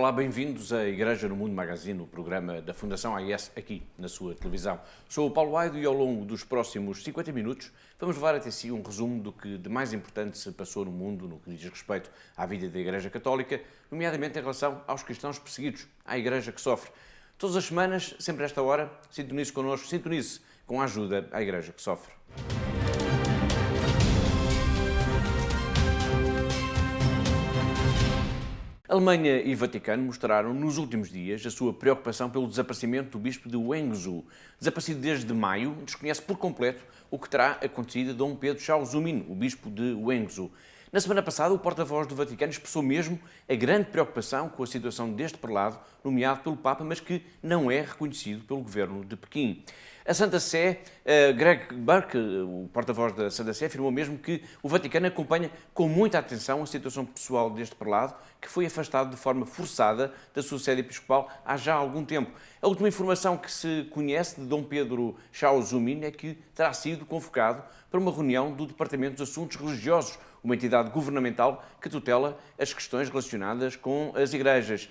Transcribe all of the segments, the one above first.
Olá, bem-vindos à Igreja no Mundo Magazine, o programa da Fundação AIS, aqui na sua televisão. Sou o Paulo Aido e ao longo dos próximos 50 minutos vamos levar até si um resumo do que de mais importante se passou no mundo no que diz respeito à vida da Igreja Católica, nomeadamente em relação aos cristãos perseguidos, à Igreja que sofre. Todas as semanas, sempre a esta hora, sintonize connosco, sintonize com a ajuda à Igreja que sofre. Alemanha e Vaticano mostraram nos últimos dias a sua preocupação pelo desaparecimento do bispo de Wenzhou. Desaparecido desde maio, desconhece por completo o que terá acontecido a Dom Pedro Chaozumin, o bispo de Wenzhou. Na semana passada, o porta-voz do Vaticano expressou mesmo a grande preocupação com a situação deste prelado, nomeado pelo Papa, mas que não é reconhecido pelo governo de Pequim. A Santa Sé, Greg Burke, o porta-voz da Santa Sé, afirmou mesmo que o Vaticano acompanha com muita atenção a situação pessoal deste prelado, que foi afastado de forma forçada da sua sede episcopal há já algum tempo. A última informação que se conhece de Dom Pedro Chaozumin é que terá sido convocado para uma reunião do Departamento dos Assuntos Religiosos, uma entidade governamental que tutela as questões relacionadas com as igrejas.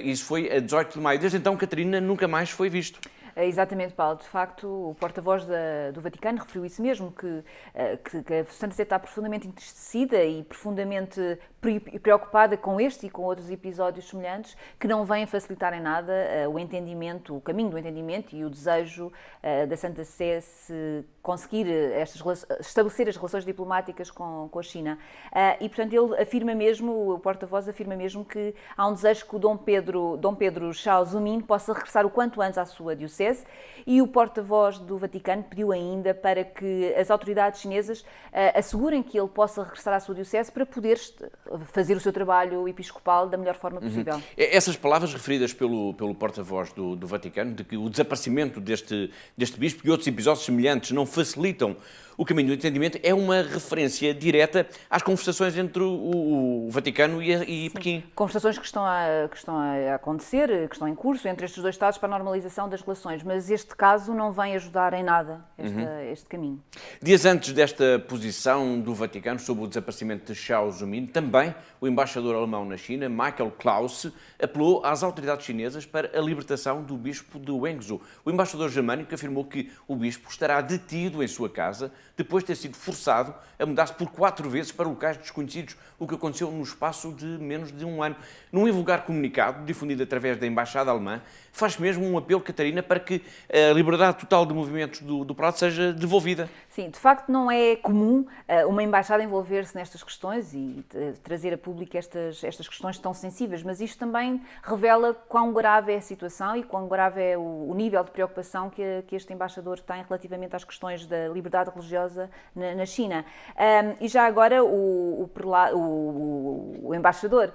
Isso foi a 18 de maio. Desde então, Catarina, nunca mais foi visto. Exatamente, Paulo. De facto, o porta-voz do Vaticano referiu isso mesmo, que a Santa Sé está profundamente entristecida e profundamente preocupada com este e com outros episódios semelhantes que não vêm facilitar em nada o entendimento, o caminho do entendimento e o desejo da Santa Sé se conseguir estabelecer as relações diplomáticas com a China. E, portanto, ele afirma mesmo, o porta-voz afirma mesmo que há um desejo que o Dom Pedro Chaozumin possa regressar o quanto antes à sua diocese, e o porta-voz do Vaticano pediu ainda para que as autoridades chinesas assegurem que ele possa regressar à sua diocese para poder fazer o seu trabalho episcopal da melhor forma possível. Essas palavras referidas pelo porta-voz do Vaticano, de que o desaparecimento deste bispo e outros episódios semelhantes não facilitam o caminho do entendimento, é uma referência direta às conversações entre o Vaticano e Pequim. Conversações que estão a acontecer, que estão em curso entre estes dois Estados para a normalização das relações, mas este caso não vem ajudar em nada este caminho. Dias antes desta posição do Vaticano sobre o desaparecimento de Chaozumin, também o embaixador alemão na China, Michael Klaus, apelou às autoridades chinesas para a libertação do bispo de Wenzhou. O embaixador germânico afirmou que o bispo estará detido em sua casa depois de ter sido forçado a mudar-se por 4 vezes para locais desconhecidos, o que aconteceu no espaço de menos de um ano. Num invulgar comunicado, difundido através da Embaixada Alemã, faz mesmo um apelo, Catarina, para que a liberdade total de movimentos do prelado seja devolvida. Sim, de facto não é comum uma embaixada envolver-se nestas questões e trazer a público estas questões tão sensíveis, mas isto também revela quão grave é a situação e quão grave é o nível de preocupação que este embaixador tem relativamente às questões da liberdade religiosa na China. E já agora o embaixador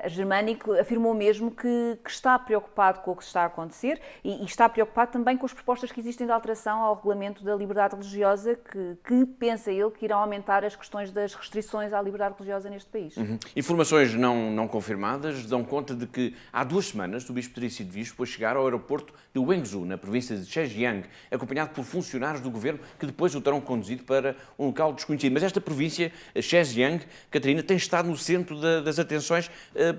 germânico afirmou mesmo que está preocupado com o que está a acontecer e está preocupado também com as propostas que existem de alteração ao regulamento da liberdade religiosa, que pensa ele que irão aumentar as questões das restrições à liberdade religiosa neste país. Informações não confirmadas dão conta de que há 2 semanas o bispo teria sido visto depois de chegar ao aeroporto de Wenzhou, na província de Zhejiang, acompanhado por funcionários do governo que depois o terão conduzido para um local desconhecido. Mas esta província, Zhejiang, Catarina, tem estado no centro das atenções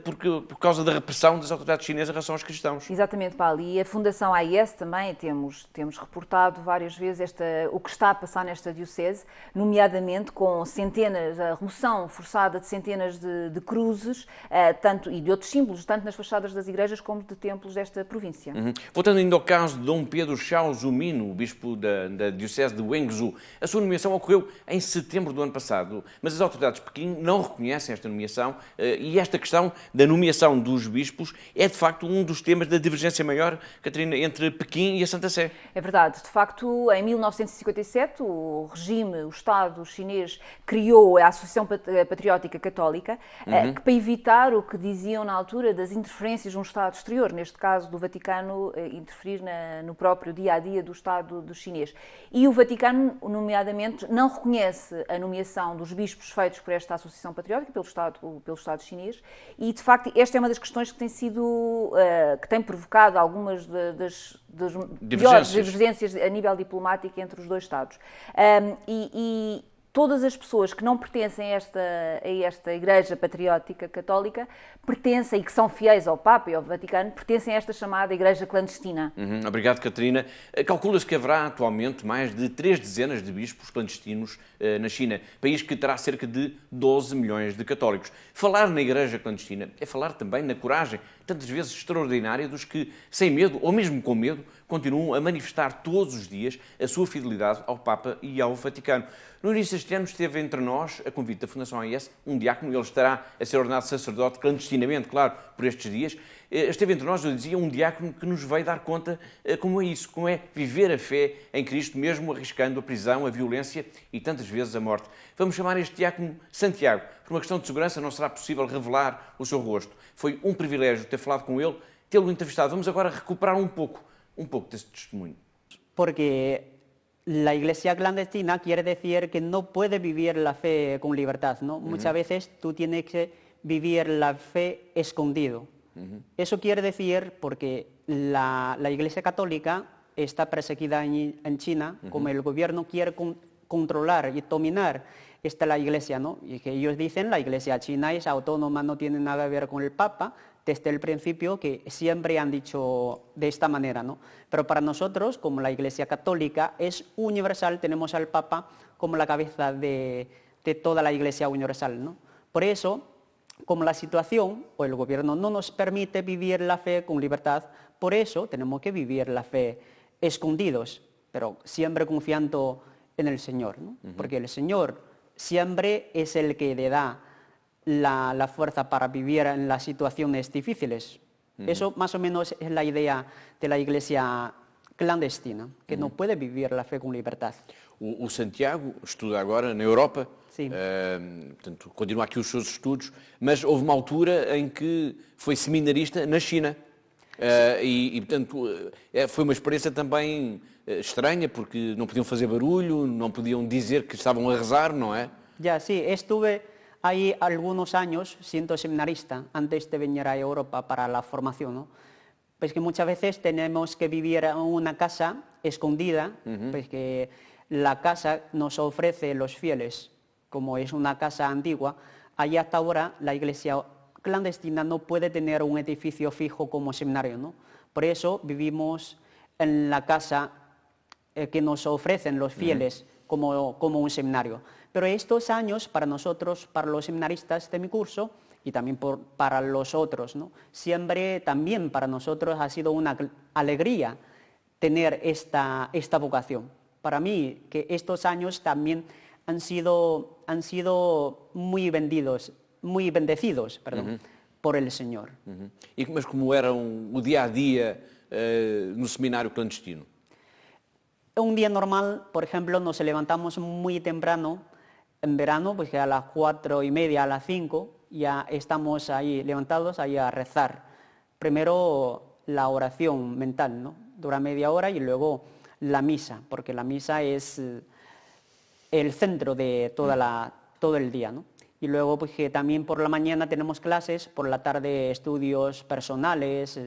por causa da repressão das autoridades chinesas em relação aos cristãos. Exatamente, Paulo. E a Fundação AIS também temos reportado várias vezes o que está a passar nesta diocese, nomeadamente com a remoção forçada de centenas de cruzes e de outros símbolos, tanto nas fachadas das igrejas como de templos desta província. Voltando ainda ao caso de Dom Pedro Chaozumin, o bispo da diocese de Wenzhou, a sua nomeação ocorreu em setembro do ano passado, mas as autoridades de Pequim não reconhecem esta nomeação e esta questão da nomeação dos bispos é de facto um dos temas da divergência maior, Catarina, entre Pequim e a Santa Sé. É verdade. De facto, em 1957, o Estado chinês criou a Associação Patriótica Católica, que para evitar o que diziam na altura das interferências de um Estado exterior, neste caso do Vaticano, interferir no próprio dia-a-dia do Estado chinês. E o Vaticano, nomeadamente, não reconhece a nomeação dos bispos feitos por esta Associação Patriótica, pelo Estado chinês, e, de facto, esta é uma das questões que tem provocado algumas das piores divergências a nível diplomático entre os dois Estados. todas as pessoas que não pertencem a esta Igreja Patriótica Católica pertencem, e que são fiéis ao Papa e ao Vaticano, pertencem a esta chamada Igreja Clandestina. Obrigado, Catarina. Calcula-se que haverá atualmente mais de 3 dezenas de bispos clandestinos na China, país que terá cerca de 12 milhões de católicos. Falar na Igreja Clandestina é falar também na coragem, tantas vezes extraordinária, dos que, sem medo, ou mesmo com medo, continuam a manifestar todos os dias a sua fidelidade ao Papa e ao Vaticano. No início deste ano esteve entre nós, a convite da Fundação AIS, um diácono. Ele estará a ser ordenado sacerdote clandestinamente, claro, por estes dias. Esteve entre nós, eu dizia, um diácono que nos veio dar conta como é isso, como é viver a fé em Cristo, mesmo arriscando a prisão, a violência e tantas vezes a morte. Vamos chamar este diácono Santiago. Por uma questão de segurança não será possível revelar o seu rosto. Foi um privilégio ter falado com ele, tê-lo entrevistado. Vamos agora recuperar um pouco desse testemunho. Porque la iglesia clandestina quiere decir que no puedes vivir la fe con libertad, ¿no? Muchas veces tú tienes que vivir la fe escondido. Eso quiere decir porque la iglesia católica está perseguida en China, como el gobierno quiere controlar y dominar la iglesia, ¿no? Y que ellos dicen la iglesia china es autónoma, no tiene nada que ver con el Papa, desde el principio, que siempre han dicho de esta manera, ¿no? Pero para nosotros, como la Iglesia Católica es universal, tenemos al Papa como la cabeza de toda la Iglesia universal, ¿no? Por eso, como la situación o el gobierno no nos permite vivir la fe con libertad, por eso tenemos que vivir la fe escondidos, pero siempre confiando en el Señor, ¿no? Porque el Señor siempre es el que le da la fuerza para vivir en las situaciones difíciles. Eso más o menos es la idea de la iglesia clandestina, que não pode viver a fé com liberdade. O Santiago estuda agora na Europa, Sim. Portanto, continua aqui os seus estudos, mas houve uma altura em que foi seminarista na China. Portanto, foi uma experiência também estranha, porque não podiam fazer barulho, não podiam dizer que estavam a rezar, não é? Ya, sí, estuve ahí algunos años siendo seminarista antes de venir a Europa para la formación, ¿no? Pues que muchas veces tenemos que vivir en una casa escondida, pues que la casa nos ofrece los fieles, como es una casa antigua. Allí hasta ahora la iglesia clandestina no puede tener un edificio fijo como seminario, ¿no? Por eso vivimos en la casa que nos ofrecen los fieles como un seminario. Pero estos años para nosotros, para los seminaristas de mi curso y también para los otros, ¿no? Siempre también para nosotros ha sido una alegría tener esta vocación. Para mí, que estos años también han sido muy bendecidos, por el Señor. Mas como era o dia-a-dia no seminário clandestino? Un día normal, por ejemplo, nos levantamos muy temprano, en verano, pues que a las 4:30, a las 5, ya estamos ahí levantados ahí a rezar. Primero la oración mental, ¿no? Dura media hora y luego la misa, porque la misa es el centro de todo el día, ¿no? Y luego pues que también por la mañana tenemos clases, por la tarde estudios personales.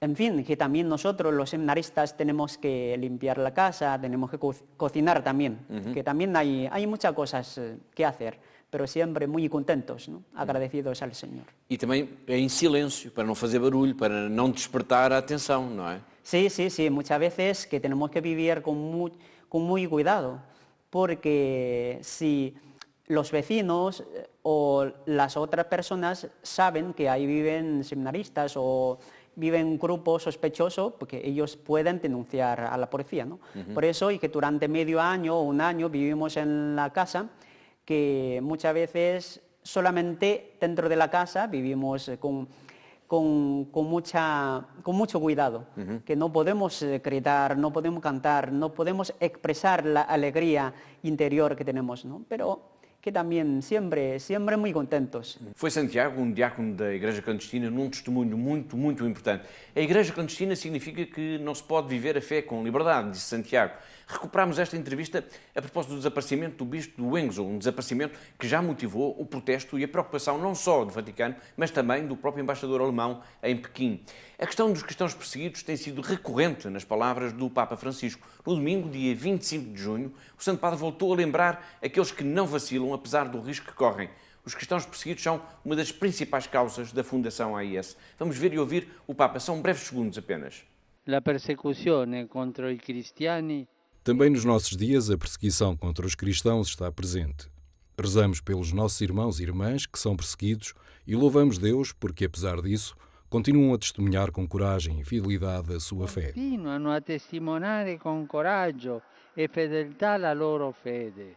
En fin, que también nosotros los seminaristas tenemos que limpiar la casa, tenemos que cocinar también, que también hay muchas cosas que hacer, pero siempre muy contentos, ¿no? Agradecidos al Señor. E também em silêncio, para não fazer barulho, para não despertar a atenção, não é? Sí, muchas veces que tenemos que vivir con muy cuidado, porque si los vecinos o las otras personas saben que ahí viven seminaristas o viven un grupo sospechoso, porque ellos pueden denunciar a la policía, ¿no? Por eso, y que durante medio año o un año vivimos en la casa, que muchas veces solamente dentro de la casa vivimos con mucho cuidado, que no podemos gritar, no podemos cantar, no podemos expresar la alegría interior que tenemos, ¿no? Pero que también siempre muy contentos. Foi Santiago, um diácono da Igreja Clandestina, num testemunho muito importante. A Igreja Clandestina significa que não se pode viver a fé com liberdade, disse Santiago. Recuperámos esta entrevista a propósito do desaparecimento do bispo de Wenzhou, um desaparecimento que já motivou o protesto e a preocupação não só do Vaticano, mas também do próprio embaixador alemão em Pequim. A questão dos cristãos perseguidos tem sido recorrente nas palavras do Papa Francisco. No domingo, dia 25 de junho, o Santo Padre voltou a lembrar aqueles que não vacilam, apesar do risco que correm. Os cristãos perseguidos são uma das principais causas da fundação AIS. Vamos ver e ouvir o Papa. São breves segundos apenas. La persecuzione contro i cristiani. Também nos nossos dias, a perseguição contra os cristãos está presente. Rezamos pelos nossos irmãos e irmãs que são perseguidos e louvamos Deus porque, apesar disso, continuam a testemunhar com coragem e fidelidade a sua fé. Continuano a testimoniare con coraggio e fedeltà la loro fede.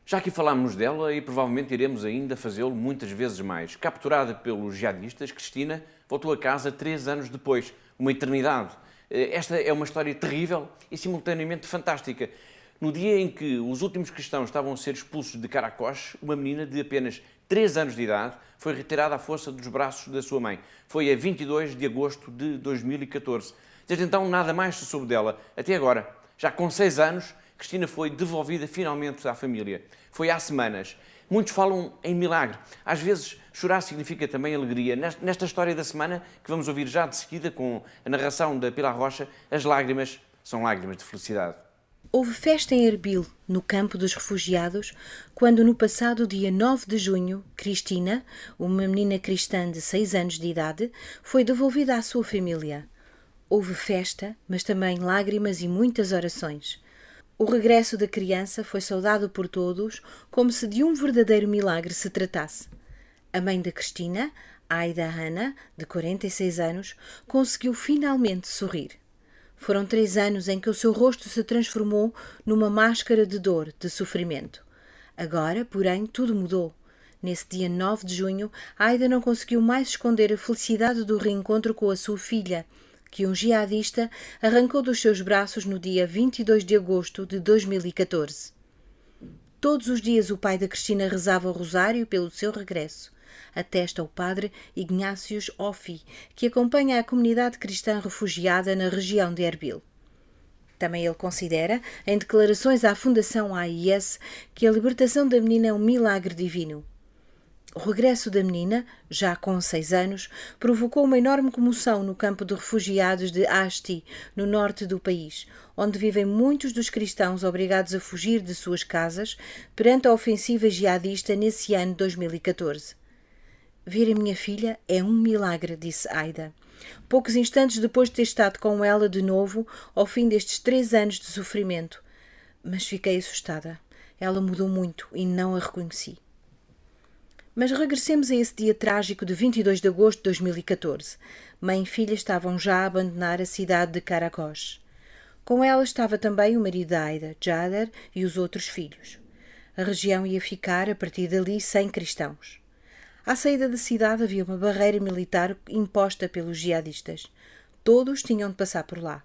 Já aqui falámos dela e provavelmente iremos ainda fazê-lo muitas vezes mais. Capturada pelos jihadistas, Cristina voltou a casa 3 anos depois, uma eternidade. Esta é uma história terrível e simultaneamente fantástica. No dia em que os últimos cristãos estavam a ser expulsos de Karakosh, uma menina de apenas 3 anos de idade foi retirada à força dos braços da sua mãe. Foi a 22 de agosto de 2014. Desde então nada mais se soube dela, até agora. Já com 6 anos, Cristina foi devolvida finalmente à família. Foi há semanas. Muitos falam em milagre. Às vezes, chorar significa também alegria. Nesta história da semana, que vamos ouvir já de seguida com a narração da Pilar Rocha, as lágrimas são lágrimas de felicidade. Houve festa em Erbil, no campo dos refugiados, quando no passado dia 9 de junho, Cristina, uma menina cristã de 6 anos de idade, foi devolvida à sua família. Houve festa, mas também lágrimas e muitas orações. O regresso da criança foi saudado por todos como se de um verdadeiro milagre se tratasse. A mãe da Cristina, Aida Hanna, de 46 anos, conseguiu finalmente sorrir. Foram 3 anos em que o seu rosto se transformou numa máscara de dor, de sofrimento. Agora, porém, tudo mudou. Nesse dia 9 de junho, Aida não conseguiu mais esconder a felicidade do reencontro com a sua filha, que um jihadista arrancou dos seus braços no dia 22 de agosto de 2014. Todos os dias o pai da Cristina rezava o rosário pelo seu regresso, atesta o padre Ignatius Offi, que acompanha a comunidade cristã refugiada na região de Erbil. Também ele considera, em declarações à Fundação AIS, que a libertação da menina é um milagre divino. O regresso da menina, já com 6 anos, provocou uma enorme comoção no campo de refugiados de Asti, no norte do país, onde vivem muitos dos cristãos obrigados a fugir de suas casas perante a ofensiva jihadista nesse ano 2014. Ver a minha filha é um milagre, disse Aida. Poucos instantes depois de ter estado com ela de novo, ao fim destes 3 anos de sofrimento. Mas fiquei assustada. Ela mudou muito e não a reconheci. Mas regressemos a esse dia trágico de 22 de agosto de 2014. Mãe e filha estavam já a abandonar a cidade de Karakosh. Com ela estava também o marido da Aida, Jader, e os outros filhos. A região ia ficar, a partir dali, sem cristãos. À saída da cidade havia uma barreira militar imposta pelos jihadistas. Todos tinham de passar por lá.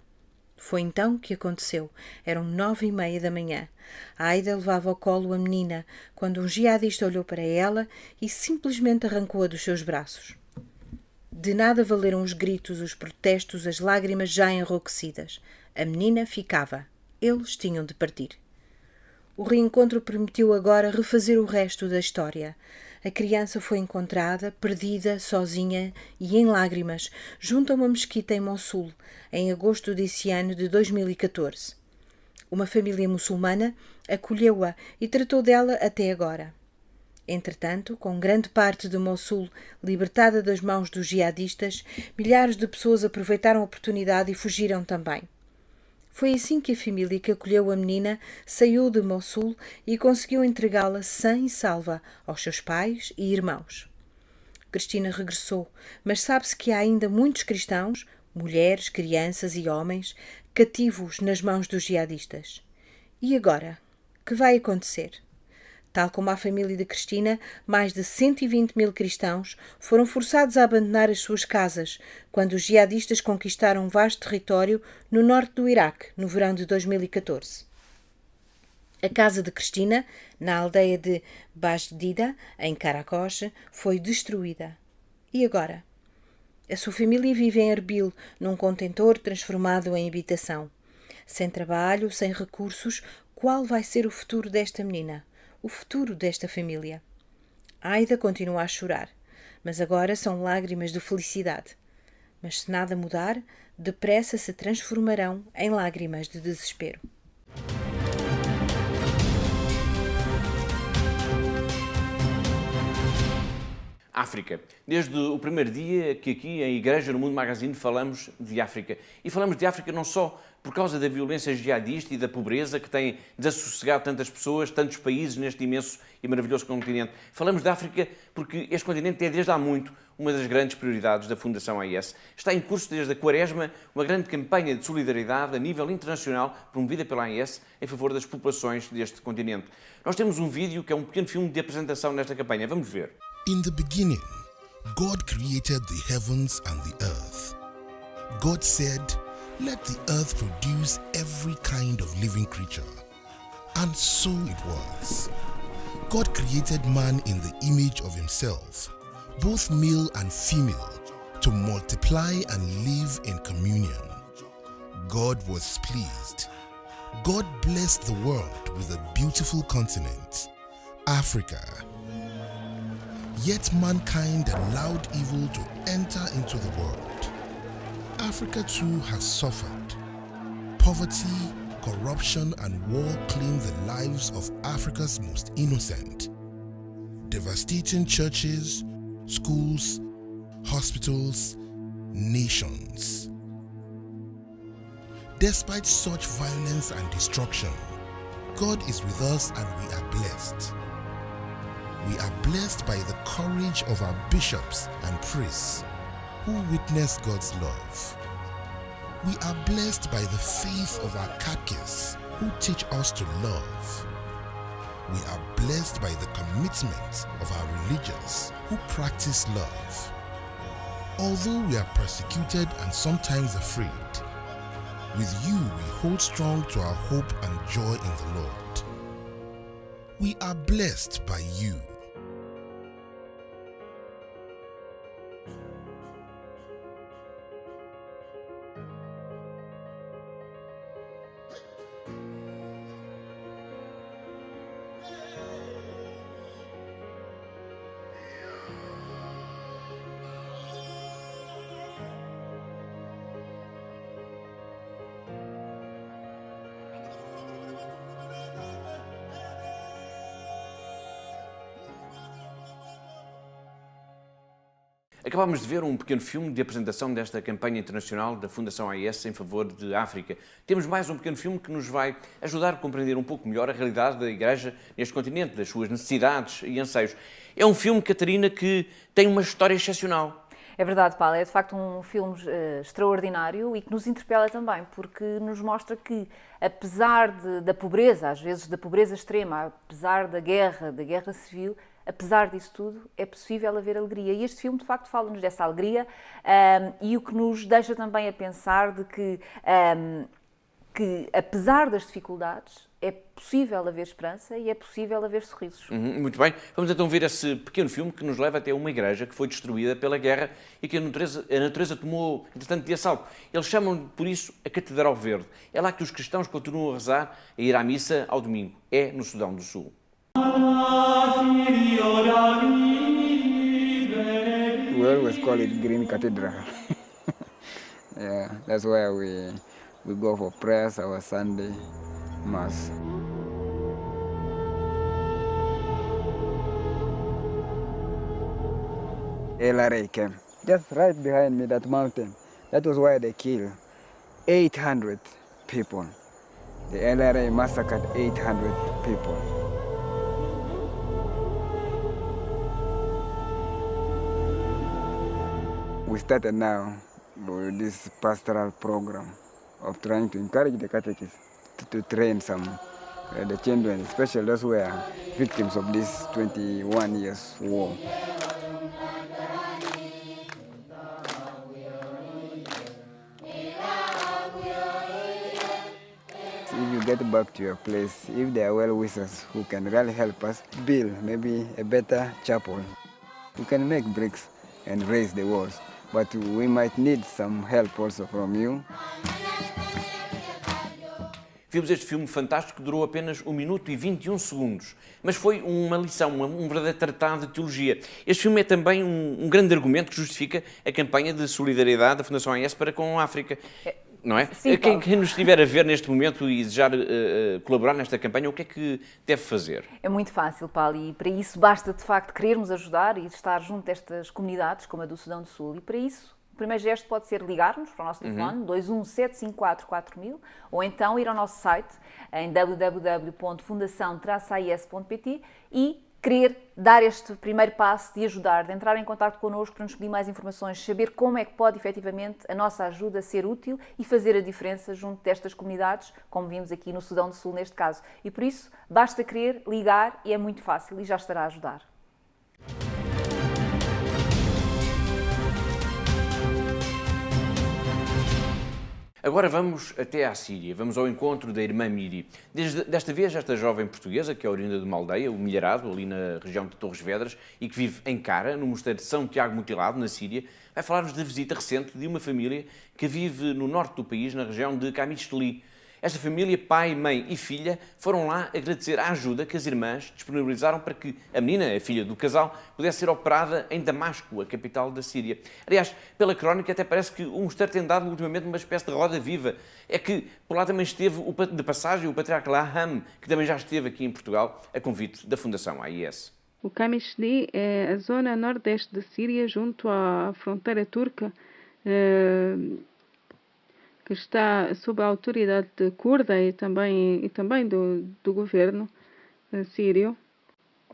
Foi então que aconteceu. Eram 9h30 da manhã. A Aida levava ao colo a menina, quando um jihadista olhou para ela e simplesmente arrancou-a dos seus braços. De nada valeram os gritos, os protestos, as lágrimas já enrouquecidas. A menina ficava. Eles tinham de partir. O reencontro permitiu agora refazer o resto da história. A criança foi encontrada, perdida, sozinha e em lágrimas, junto a uma mesquita em Mossul, em agosto desse ano de 2014. Uma família muçulmana acolheu-a e tratou dela até agora. Entretanto, com grande parte de Mossul libertada das mãos dos jihadistas, milhares de pessoas aproveitaram a oportunidade e fugiram também. Foi assim que a família que acolheu a menina saiu de Mossul e conseguiu entregá-la sã e salva aos seus pais e irmãos. Cristina regressou, mas sabe-se que há ainda muitos cristãos, mulheres, crianças e homens, cativos nas mãos dos jihadistas. E agora? Que vai acontecer? Tal como a família de Cristina, mais de 120 mil cristãos foram forçados a abandonar as suas casas quando os jihadistas conquistaram um vasto território no norte do Iraque, no verão de 2014. A casa de Cristina, na aldeia de Bajdida, em Karakosh, foi destruída. E agora? A sua família vive em Erbil, num contentor transformado em habitação. Sem trabalho, sem recursos, qual vai ser o futuro desta menina? O futuro desta família? Aida continua a chorar, mas agora são lágrimas de felicidade. Mas se nada mudar, depressa se transformarão em lágrimas de desespero. África. Desde o primeiro dia que aqui em Igreja no Mundo Magazine falamos de África. E falamos de África não só por causa da violência jihadista e da pobreza que tem desassossegado tantas pessoas, tantos países neste imenso e maravilhoso continente. Falamos de África porque este continente é desde há muito uma das grandes prioridades da Fundação AIS. Está em curso desde a Quaresma uma grande campanha de solidariedade a nível internacional promovida pela AIS em favor das populações deste continente. Nós temos um vídeo que é um pequeno filme de apresentação nesta campanha. Vamos ver. In the beginning, God created the heavens and the earth. God said, "Let the earth produce every kind of living creature." And so it was. God created man in the image of himself, both male and female, to multiply and live in communion. God was pleased. God blessed the world with a beautiful continent, Africa. Yet mankind allowed evil to enter into the world. Africa too has suffered. Poverty, corruption, and war claim the lives of Africa's most innocent, devastating churches, schools, hospitals, nations. Despite such violence and destruction, God is with us and we are blessed. We are blessed by the courage of our bishops and priests who witness God's love. We are blessed by the faith of our catechists who teach us to love. We are blessed by the commitment of our religious who practice love. Although we are persecuted and sometimes afraid, with you we hold strong to our hope and joy in the Lord. We are blessed by you. Acabámos de ver um pequeno filme de apresentação desta campanha internacional da Fundação AIS em favor de África. Temos mais um pequeno filme que nos vai ajudar a compreender um pouco melhor a realidade da Igreja neste continente, das suas necessidades e anseios. É um filme, Catarina, que tem uma história excepcional. É verdade, Paulo, é de facto um filme extraordinário e que nos interpela também, porque nos mostra que, apesar da pobreza, às vezes da pobreza extrema, apesar da guerra civil, apesar disso tudo, é possível haver alegria. E este filme, de facto, fala-nos dessa alegria e o que nos deixa também a pensar de que, apesar das dificuldades, é possível haver esperança e é possível haver sorrisos. Muito bem. Vamos então ver esse pequeno filme que nos leva até uma igreja que foi destruída pela guerra e que a natureza tomou, entretanto, de assalto. Eles chamam por isso a Catedral Verde. É lá que os cristãos continuam a rezar, a ir à missa ao domingo. É no Sudão do Sul. We always call it Green Cathedral. Yeah, that's where we go for prayers, our Sunday Mass. LRA camp, just right behind me, that mountain. That was where they killed 800 people. The LRA massacred 800 people. We started now with this pastoral program of trying to encourage the catechists to train some the children, especially those who are victims of this 21 years war. If you get back to your place, if there are well-wishers who can really help us build maybe a better chapel, we can make bricks and raise the walls, but we might need some help also from you. Vimos este filme fantástico que durou apenas 1 minuto e 21 segundos, mas foi uma lição, um verdadeiro tratado de teologia. Este filme é também um grande argumento que justifica a campanha de solidariedade da Fundação AES para com a África. Não é? Sim, quem nos estiver a ver neste momento e desejar colaborar nesta campanha, o que é que deve fazer? É muito fácil, Paulo, e para isso basta de facto querermos ajudar e estar junto destas comunidades, como a do Sudão do Sul. E para isso, o primeiro gesto pode ser ligar-nos para o nosso telefone, 217544000, ou então ir ao nosso site em www.fundação-ais.pt e querer dar este primeiro passo de ajudar, de entrar em contato connosco para nos pedir mais informações, saber como é que pode efetivamente a nossa ajuda ser útil e fazer a diferença junto destas comunidades, como vimos aqui no Sudão do Sul neste caso. E por isso, basta querer, ligar e é muito fácil e já estará a ajudar. Agora vamos até à Síria, vamos ao encontro da irmã Miri. Desta vez, esta jovem portuguesa, que é oriunda de uma aldeia, o Milharado, ali na região de Torres Vedras, e que vive em Cara, no mosteiro de São Tiago Mutilado, na Síria, vai falar-nos da visita recente de uma família que vive no norte do país, na região de Qamishli. Esta família, pai, mãe e filha, foram lá agradecer a ajuda que as irmãs disponibilizaram para que a menina, a filha do casal, pudesse ser operada em Damasco, a capital da Síria. Aliás, pela crónica até parece que o mosteiro tem dado ultimamente uma espécie de roda viva. É que por lá também esteve de passagem o patriarca Laham, que também já esteve aqui em Portugal, a convite da Fundação AIS. O Qamishli é a zona nordeste da Síria, junto à fronteira turca, que está sob a autoridade curda e também do governo sírio.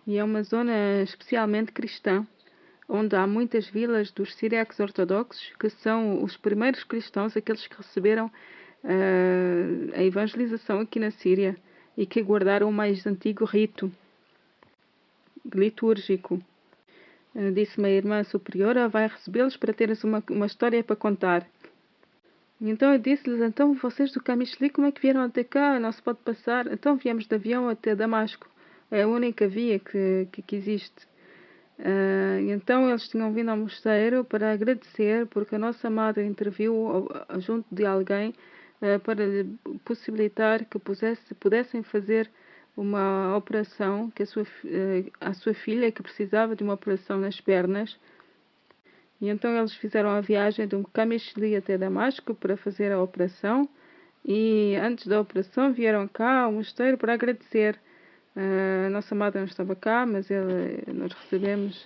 E é uma zona especialmente cristã, onde há muitas vilas dos siriacos ortodoxos, que são os primeiros cristãos, aqueles que receberam a evangelização aqui na Síria e que guardaram o mais antigo rito litúrgico. Disse-me a irmã superiora, vai recebê-los para teres uma história para contar. Então eu disse-lhes, então vocês do Qamishli, como é que vieram até cá? Não se pode passar. Então viemos de avião até Damasco. É a única via que existe. Então eles tinham vindo ao mosteiro para agradecer, porque a nossa madre interviu junto de alguém para lhe possibilitar que pudessem fazer uma operação, que a sua filha, que precisava de uma operação nas pernas. E então eles fizeram a viagem de Qamishli até Damasco para fazer a operação. E antes da operação vieram cá ao mosteiro para agradecer. A nossa madre não estava cá, mas nós recebemos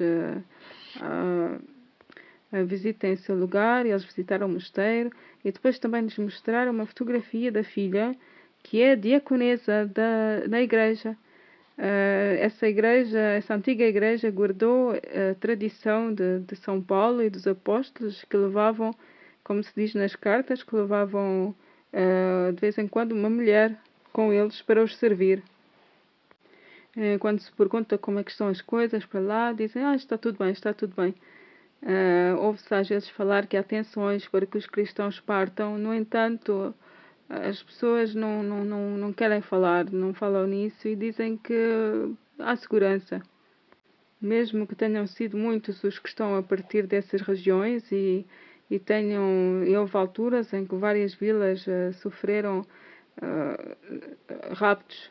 a visita em seu lugar, e eles visitaram o mosteiro. E depois também nos mostraram uma fotografia da filha, que é diaconesa da igreja. Essa antiga igreja guardou a tradição de São Paulo e dos apóstolos, que levavam, como se diz nas cartas, que levavam de vez em quando uma mulher com eles para os servir. Quando se pergunta como é que estão as coisas para lá, dizem, está tudo bem, está tudo bem. Ouve-se às vezes falar que há tensões para que os cristãos partam, no entanto, as pessoas não querem falar, não falam nisso e dizem que há segurança. Mesmo que tenham sido muitos os que estão a partir dessas regiões e houve alturas em que várias vilas sofreram raptos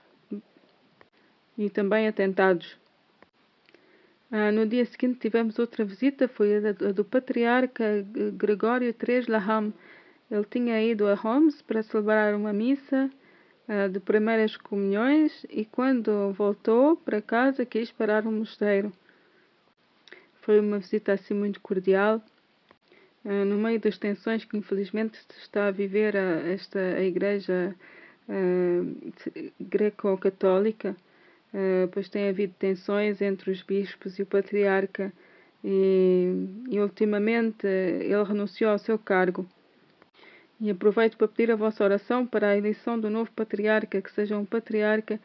e também atentados. No dia seguinte tivemos outra visita, foi a do patriarca Gregório III Laham. Ele tinha ido a Homs para celebrar uma missa de primeiras comunhões e quando voltou para casa quis parar no mosteiro. Foi uma visita assim muito cordial. No meio das tensões que infelizmente está a viver a igreja greco-católica, pois tem havido tensões entre os bispos e o patriarca e ultimamente ele renunciou ao seu cargo. E aproveito para pedir a vossa oração para a eleição do novo patriarca, que seja um patriarca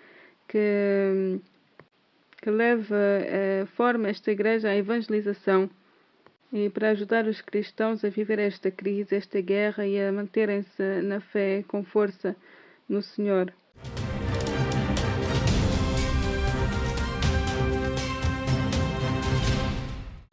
que leve forma esta igreja à evangelização e para ajudar os cristãos a viver esta crise, esta guerra e a manterem-se na fé com força no Senhor.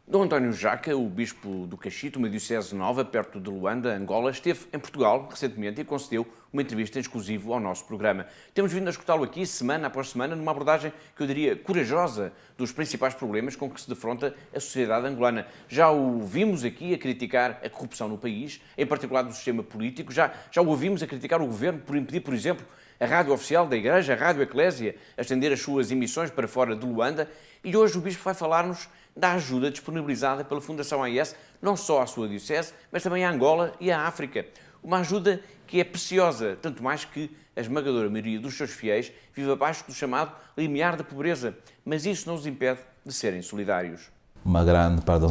Dom António Jaca, o bispo do Cachito, uma diocese nova, perto de Luanda, Angola, esteve em Portugal recentemente e concedeu uma entrevista em exclusivo ao nosso programa. Temos vindo a escutá-lo aqui, semana após semana, numa abordagem que eu diria corajosa dos principais problemas com que se defronta a sociedade angolana. Já o vimos aqui a criticar a corrupção no país, em particular do sistema político, já o ouvimos a criticar o governo por impedir, por exemplo, a rádio oficial da Igreja, a Rádio Eclésia, a estender as suas emissões para fora de Luanda, e hoje o bispo vai falar-nos da ajuda disponibilizada pela Fundação AIS, não só à sua diocese, mas também à Angola e à África. Uma ajuda que é preciosa, tanto mais que a esmagadora maioria dos seus fiéis vive abaixo do chamado limiar da pobreza, mas isso não os impede de serem solidários. Uma grande parte da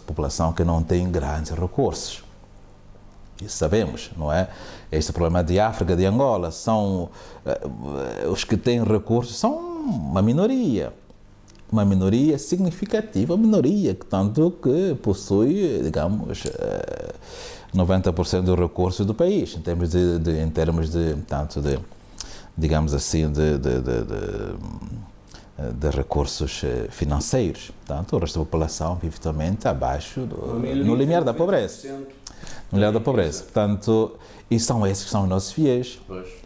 população que não tem grandes recursos. Isso sabemos, não é? Este problema de África, de Angola, são os que têm recursos, são uma minoria significativa, uma minoria que tanto que possui, digamos, 90% dos recursos do país, em termos de digamos assim, de recursos financeiros. Portanto, o resto da população vive também abaixo no limiar da pobreza. No limiar da pobreza. Portanto, e são esses que são os nossos fiéis.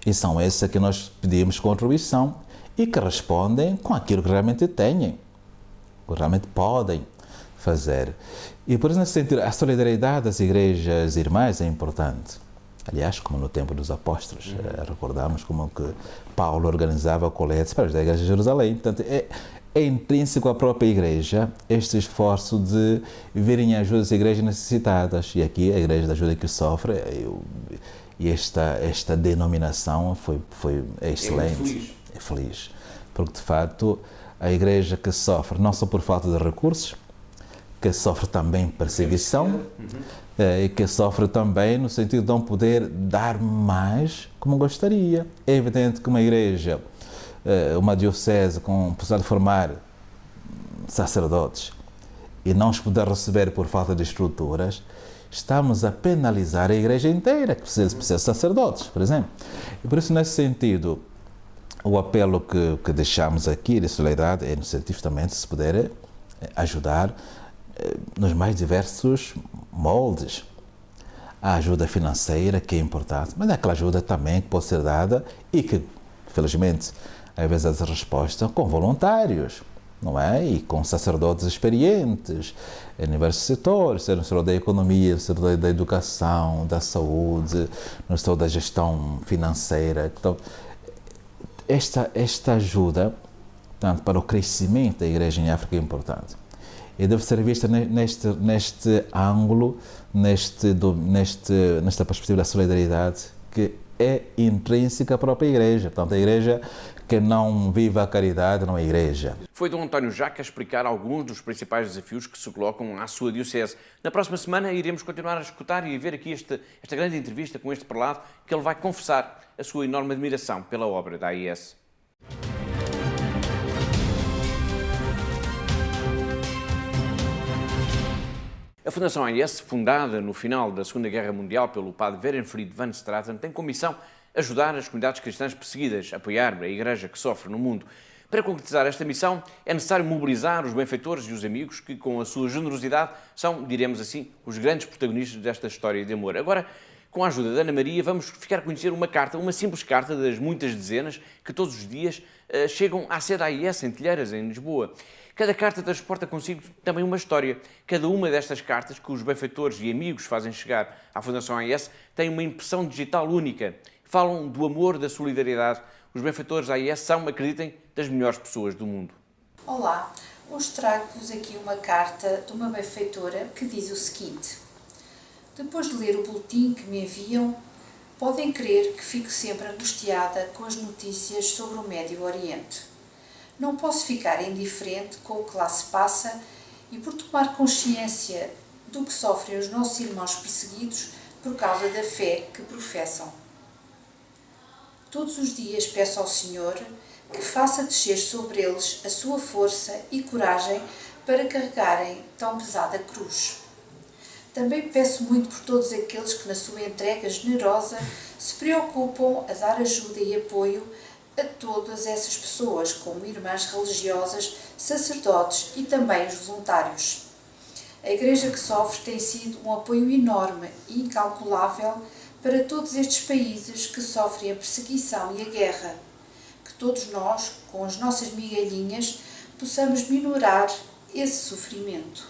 E são esses a que nós pedimos contribuição e que respondem com aquilo que realmente têm, que realmente podem fazer. E por isso, nesse sentido, a solidariedade das igrejas irmãs é importante. Aliás, como no tempo dos apóstolos, recordamos como que Paulo organizava coletes para as igrejas de Jerusalém. Portanto, é intrínseco à própria igreja este esforço de virem em ajuda às igrejas necessitadas. E aqui a igreja da ajuda que sofre, e esta denominação é excelente. É feliz, porque de facto a igreja que sofre não só por falta de recursos, que sofre também perseguição e que sofre também no sentido de não poder dar mais como gostaria. É evidente que uma igreja, uma diocese com possibilidade de formar sacerdotes e não os poder receber por falta de estruturas, estamos a penalizar a igreja inteira, que precisa de sacerdotes, por exemplo. E por isso, nesse sentido, o apelo que deixamos aqui de solidariedade é no sentido também de se poder ajudar nos mais diversos moldes. A ajuda financeira, que é importante, mas é aquela ajuda também que pode ser dada e que, felizmente, às vezes a resposta com voluntários, não é? E com sacerdotes experientes em diversos setores, no setor da economia, no setor da educação, da saúde, no setor da gestão financeira. Então, esta ajuda, tanto para o crescimento da igreja em África, é importante. E deve ser vista neste ângulo, nesta perspectiva da solidariedade, que é intrínseca à própria igreja. Portanto, a igreja que não vive a caridade não é igreja. Foi Dom António Jaca a explicar alguns dos principais desafios que se colocam à sua diocese. Na próxima semana iremos continuar a escutar e a ver aqui esta grande entrevista com este prelado, que ele vai confessar a sua enorme admiração pela obra da AIS. A Fundação AIS, fundada no final da Segunda Guerra Mundial pelo padre Werenfried van Straten, tem como missão ajudar as comunidades cristãs perseguidas, apoiar a Igreja que sofre no mundo. Para concretizar esta missão, é necessário mobilizar os benfeitores e os amigos que, com a sua generosidade, são, diremos assim, os grandes protagonistas desta história de amor. Agora, com a ajuda da Ana Maria, vamos ficar a conhecer uma carta, uma simples carta das muitas dezenas que todos os dias chegam à sede da AIS em Telheiras, em Lisboa. Cada carta transporta consigo também uma história. Cada uma destas cartas que os benfeitores e amigos fazem chegar à Fundação AIS tem uma impressão digital única. Falam do amor, da solidariedade. Os benfeitores da AIS são, acreditem, das melhores pessoas do mundo. Olá, hoje trago-vos aqui uma carta de uma benfeitora que diz o seguinte: depois de ler o boletim que me enviam, podem crer que fico sempre angustiada com as notícias sobre o Médio Oriente. Não posso ficar indiferente com o que lá se passa e, por tomar consciência do que sofrem os nossos irmãos perseguidos, por causa da fé que professam. Todos os dias peço ao Senhor que faça descer sobre eles a sua força e coragem para carregarem tão pesada cruz. Também peço muito por todos aqueles que, na sua entrega generosa, se preocupam a dar ajuda e apoio a todas essas pessoas, como irmãs religiosas, sacerdotes e também os voluntários. A Igreja que Sofre tem sido um apoio enorme e incalculável para todos estes países que sofrem a perseguição e a guerra. Que todos nós, com as nossas migalhinhas, possamos minorar esse sofrimento.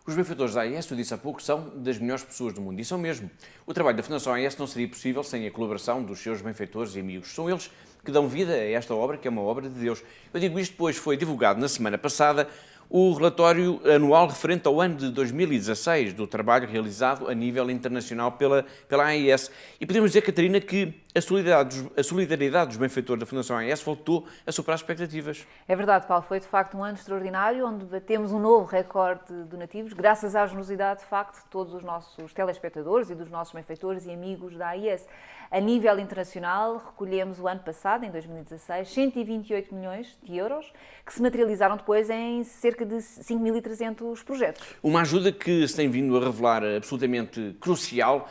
Os benfeitores da AES, eu disse há pouco, são das melhores pessoas do mundo. E são mesmo. O trabalho da Fundação AES não seria possível sem a colaboração dos seus benfeitores e amigos. São eles que dão vida a esta obra, que é uma obra de Deus. Eu digo isto, pois foi divulgado na semana passada o relatório anual referente ao ano de 2016 do trabalho realizado a nível internacional pela AES. E podemos dizer, Catarina, que a solidariedade dos benfeitores da Fundação AES voltou a superar as expectativas. É verdade, Paulo, foi de facto um ano extraordinário, onde batemos um novo recorde de donativos, graças à generosidade, de facto, de todos os nossos telespectadores e dos nossos benfeitores e amigos da AES. A nível internacional, recolhemos o ano passado, em 2016, 128 milhões de euros, que se materializaram depois em cerca de 5.300 projetos. Uma ajuda que se tem vindo a revelar absolutamente crucial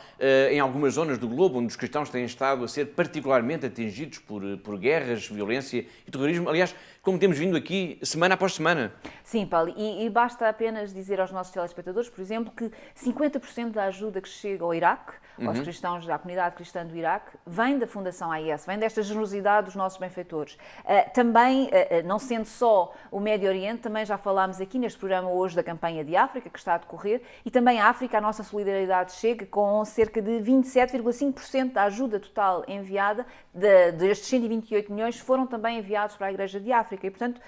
em algumas zonas do globo, onde os cristãos têm estado a ser particularmente atingidos por guerras, violência e terrorismo. Aliás, como temos vindo aqui semana após semana. Sim, Paulo, e basta apenas dizer aos nossos telespectadores, por exemplo, que 50% da ajuda que chega ao Iraque, aos cristãos da comunidade cristã do Iraque, vem da Fundação AES, vem desta generosidade dos nossos benfeitores. Também, não sendo só o Médio Oriente, também já falámos aqui neste programa hoje da campanha de África, que está a decorrer, e também a África, a nossa solidariedade chega com cerca de 27,5% da ajuda total enviada, destes 128 milhões, foram também enviados para a Igreja de África. E, portanto,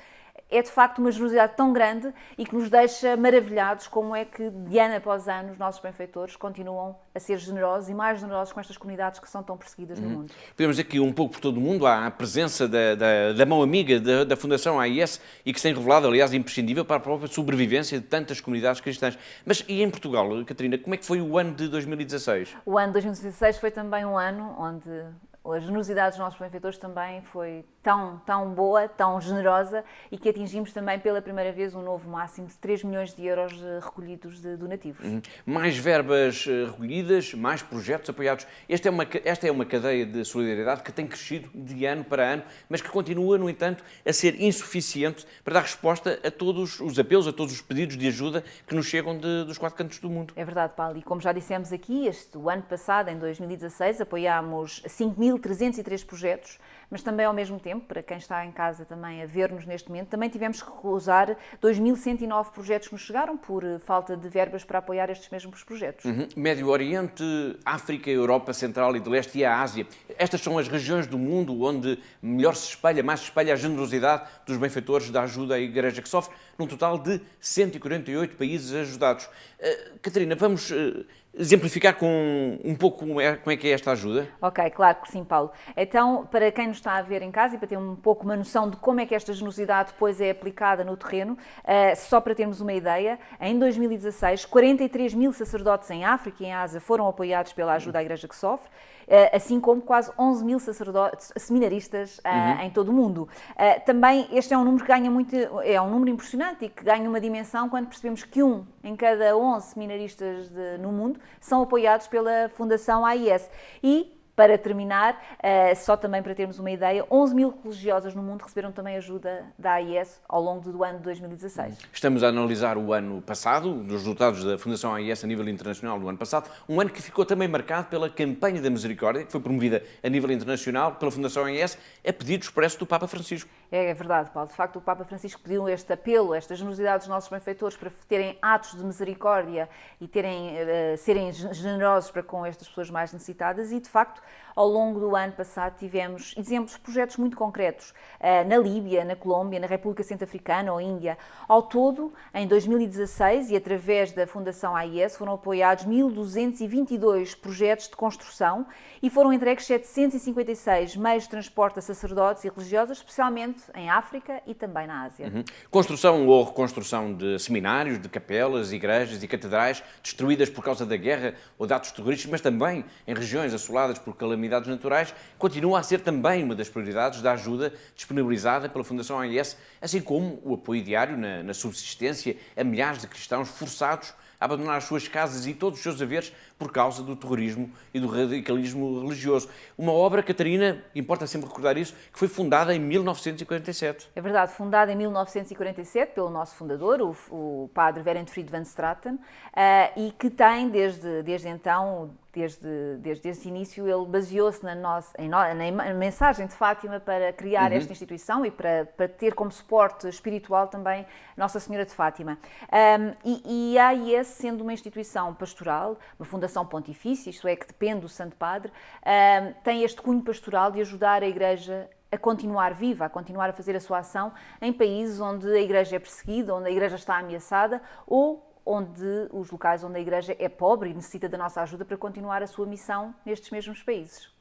é de facto uma generosidade tão grande e que nos deixa maravilhados como é que, de ano após ano, os nossos benfeitores continuam a ser generosos e mais generosos com estas comunidades que são tão perseguidas no mundo. Podemos dizer que um pouco por todo o mundo há a presença da mão amiga da Fundação AES e que se tem revelado, aliás, imprescindível para a própria sobrevivência de tantas comunidades cristãs. Mas e em Portugal, Catarina, como é que foi o ano de 2016? O ano de 2016 foi também um ano onde a generosidade dos nossos benfeitores também foi tão boa, tão generosa e que atingimos também pela primeira vez um novo máximo de 3 milhões de euros recolhidos de donativos. Mais verbas recolhidas, mais projetos apoiados. Esta é uma cadeia de solidariedade que tem crescido de ano para ano, mas que continua, no entanto, a ser insuficiente para dar resposta a todos os apelos, a todos os pedidos de ajuda que nos chegam dos quatro cantos do mundo. É verdade, Paulo. E como já dissemos aqui, o ano passado, em 2016, apoiámos 5.303 projetos, mas também ao mesmo tempo, para quem está em casa também a ver-nos neste momento, também tivemos que recusar 2.109 projetos que nos chegaram por falta de verbas para apoiar estes mesmos projetos. Médio Oriente, África, Europa Central e de Leste e a Ásia. Estas são as regiões do mundo onde mais se espelha a generosidade dos benfeitores da ajuda à Igreja que Sofre, num total de 148 países ajudados. Catarina, vamos exemplificar com um pouco como é que é esta ajuda? Ok, claro que sim, Paulo. Então, para quem nos está a ver em casa e para ter um pouco uma noção de como é que esta generosidade depois é aplicada no terreno, só para termos uma ideia, em 2016, 43 mil sacerdotes em África e em Ásia foram apoiados pela ajuda à Igreja que Sofre, assim como quase 11 mil sacerdotes, seminaristas em todo o mundo. Também este é um número que ganha é um número impressionante e que ganha uma dimensão quando percebemos que 1 em cada 11 seminaristas no mundo são apoiados pela Fundação AES. E, para terminar, só também para termos uma ideia, 11 mil religiosas no mundo receberam também ajuda da AES ao longo do ano de 2016. Estamos a analisar o ano passado, os resultados da Fundação AES a nível internacional do ano passado, um ano que ficou também marcado pela campanha da Misericórdia, que foi promovida a nível internacional pela Fundação AES, a pedido expresso do Papa Francisco. É verdade, Paulo. De facto, o Papa Francisco pediu este apelo, esta generosidade dos nossos benfeitores para terem atos de misericórdia e serem generosos para com estas pessoas mais necessitadas e, de facto, ao longo do ano passado tivemos exemplos, projetos muito concretos na Líbia, na Colômbia, na República Centro-Africana ou Índia. Ao todo, em 2016, e através da Fundação AIS, foram apoiados 1.222 projetos de construção e foram entregues 756 meios de transporte a sacerdotes e religiosos, especialmente em África e também na Ásia. Construção ou reconstrução de seminários, de capelas, igrejas e catedrais destruídas por causa da guerra ou de atos terroristas, mas também em regiões assoladas por calamidades naturais, continua a ser também uma das prioridades da ajuda disponibilizada pela Fundação AIS, assim como o apoio diário na subsistência a milhares de cristãos forçados a abandonar as suas casas e todos os seus haveres por causa do terrorismo e do radicalismo religioso. Uma obra, Catarina, importa sempre recordar isso, que foi fundada em 1947. É verdade, fundada em 1947 pelo nosso fundador, o padre Werenfried van Straten, e que tem desde então, desde esse início, ele baseou-se na mensagem de Fátima para criar esta instituição e para ter como suporte espiritual também Nossa Senhora de Fátima. E a AIS, sendo uma instituição pastoral, uma fundação pontifícia, isto é, que depende do Santo Padre, tem este cunho pastoral de ajudar a Igreja a continuar viva, a continuar a fazer a sua ação em países onde a Igreja é perseguida, onde a Igreja está ameaçada ou os locais onde a Igreja é pobre e necessita da nossa ajuda para continuar a sua missão nestes mesmos países.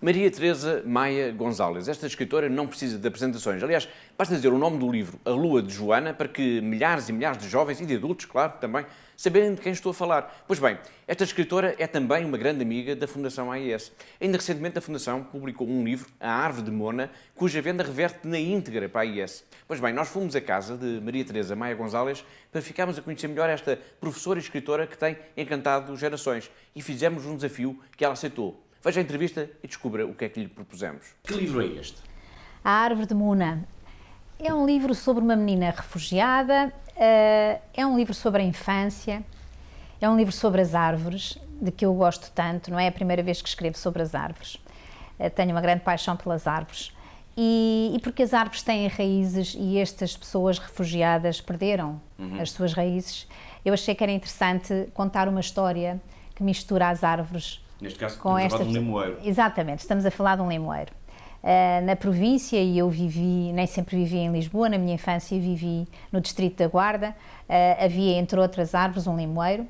Maria Teresa Maia Gonzalez. Esta escritora não precisa de apresentações. Aliás, basta dizer o nome do livro, A Lua de Joana, para que milhares e milhares de jovens e de adultos, claro, também, saberem de quem estou a falar. Pois bem, esta escritora é também uma grande amiga da Fundação AIS. Ainda recentemente a Fundação publicou um livro, A Árvore de Mona, cuja venda reverte na íntegra para a AIS. Pois bem, nós fomos à casa de Maria Teresa Maia Gonzalez para ficarmos a conhecer melhor esta professora e escritora que tem encantado gerações e fizemos um desafio que ela aceitou. Veja a entrevista e descubra o que é que lhe propusemos. Que livro é este? A Árvore de Mona. É um livro sobre uma menina refugiada, é um livro sobre a infância, é um livro sobre as árvores, de que eu gosto tanto, não é a primeira vez que escrevo sobre as árvores. Tenho uma grande paixão pelas árvores. E porque as árvores têm raízes e estas pessoas refugiadas perderam as suas raízes, eu achei que era interessante contar uma história que mistura as árvores. Neste caso, estamos a falar de um limoeiro. Exatamente, estamos a falar de um limoeiro. Na província, e eu nem sempre vivi em Lisboa, na minha infância vivi no distrito da Guarda, havia, entre outras árvores, um limoeiro.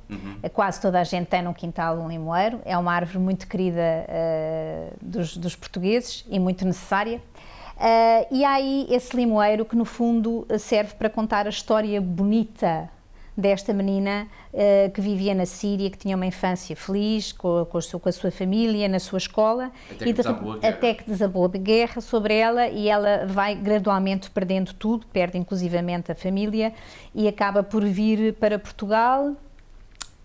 Quase toda a gente tem no quintal um limoeiro. É uma árvore muito querida dos portugueses e muito necessária. E há aí esse limoeiro que, no fundo, serve para contar a história bonita desta menina que vivia na Síria, que tinha uma infância feliz com a sua família, na sua escola, até que desabou a guerra sobre ela, e ela vai gradualmente perdendo tudo, perde inclusivamente a família e acaba por vir para Portugal,